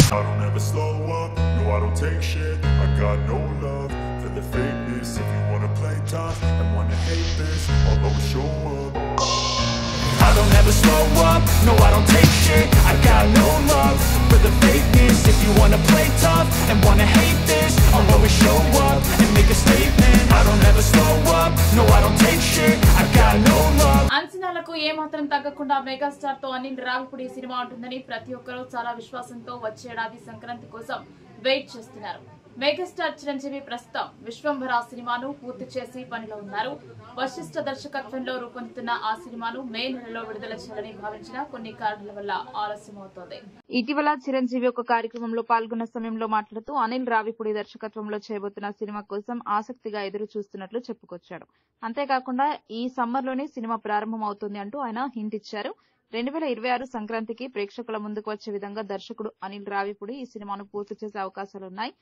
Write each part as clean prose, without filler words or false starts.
I don't ever slow up, no I don't take shit. I got no love for the fakeness. If you wanna play tough and wanna hate this, I'll always show up. I don't ever slow up, no I don't take shit. I got no love for the fakeness. If you wanna play tough and wanna hate this, I'll always show up and make a statement. I don't ever slow up, no I don't take shit. I got no love. అంచనాలకు ఏమాత్రం తగ్గకుండా megastar తో Anil Ravipudi cinema ఉంటుందని ప్రతి ఒక్కరూ చాలా విశ్వాసంతో వచ్చే ఏడాది సంక్రాంతి కోసం వెయిట్ చేస్తున్నారు. మెగాస్టార్ చిరంజీవి ప్రస్తుతం విశ్వంభర సినిమాను పూర్తి చేసి పనిలో ఉన్నారు. వశిష్ఠ దర్శకత్వంలో రూపొందుతున్న ఆ సినిమాను మే నెలలో విడుదల చేయాలని భావించిన కొన్ని కారణాల వల్ల ఆలస్యం అవుతోంది. ఇటీవల చిరంజీవి ఒక కార్యక్రమంలో పాల్గొన్న సమయంలో మాట్లాడుతూ అనిల్ రావిపూడి దర్శకత్వంలో చేయబోతున్న సినిమా కోసం ఆసక్తిగా ఎదురు చూస్తున్నట్లు చెప్పుకొచ్చాడు. అంతేకాకుండా ఈ సమ్మర్ లోనే సినిమా ప్రారంభం అవుతుంది అంటూ ఆయన హింట్ ఇచ్చారు. 2026 సంక్రాంతికి ప్రేక్షకుల ముందుకు వచ్చే విధంగా దర్శకుడు అనిల్ రావిపూడి ఈ సినిమాను పూర్తి చేసే అవకాశాలున్నాయి.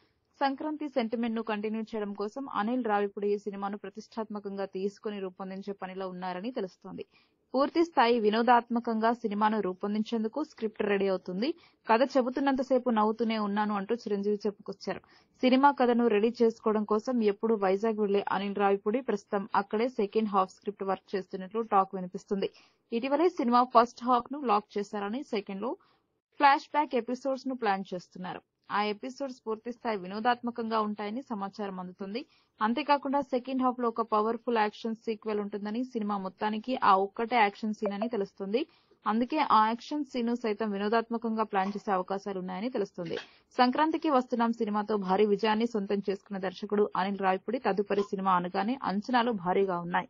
సంక్రాంతి సెంటిమెంట్ ను కంటిన్యూ చేయడం కోసం అనిల్ రావిపూడి ఈ సినిమాను ప్రతిష్టాత్మకంగా తీసుకుని రూపొందించే పనిలో ఉన్నారని తెలుస్తోంది. పూర్తి స్థాయి వినోదాత్మకంగా సినిమాను రూపొందించేందుకు స్క్రిప్ట్ రెడీ అవుతుంది. కథ చెబుతున్నంతసేపు నవ్వుతూనే ఉన్నాను అంటూ చిరంజీవి చెప్పుకొచ్చారు. సినిమా కథను రెడీ చేసుకోవడం కోసం ఎప్పుడు వైజాగ్ వెళ్లే అనిల్ రావిపూడి ప్రస్తుతం అక్కడే సెకండ్ హాఫ్ స్క్రిప్ట్ వర్క్ చేస్తున్నట్లు టాక్ వినిపిస్తుంది. ఇటీవలే సినిమా ఫస్ట్ హాఫ్ ను లాక్ చేశారని సెకండ్ లో ఫ్లాష్ బ్యాక్ ఎపిసోడ్స్ ను ప్లాన్ చేస్తున్నారు. ఆ ఎపిసోడ్స్ పూర్తి స్థాయి వినోదాత్మకంగా ఉంటాయని సమాచారం అందుతుంది. అంతేకాకుండా సెకండ్ హాఫ్ లో ఒక పవర్ఫుల్ యాక్షన్ సీక్వెల్ ఉంటుందని, సినిమా మొత్తానికి ఆ ఒక్కటే యాక్షన్ సీన్ అని తెలుస్తుంది. అందుకే ఆ యాక్షన్ సీన్ సైతం వినోదాత్మకంగా ప్లాన్ చేసే అవకాశాలున్నాయని తెలుస్తుంది. సంక్రాంతికి వస్తున్నాం సినిమాతో భారీ విజయాన్ని సొంతం చేసుకున్న దర్శకుడు అనిల్ రావిపూడి తదుపరి సినిమా అనగానే అంచనాలు భారీగా ఉన్నాయి.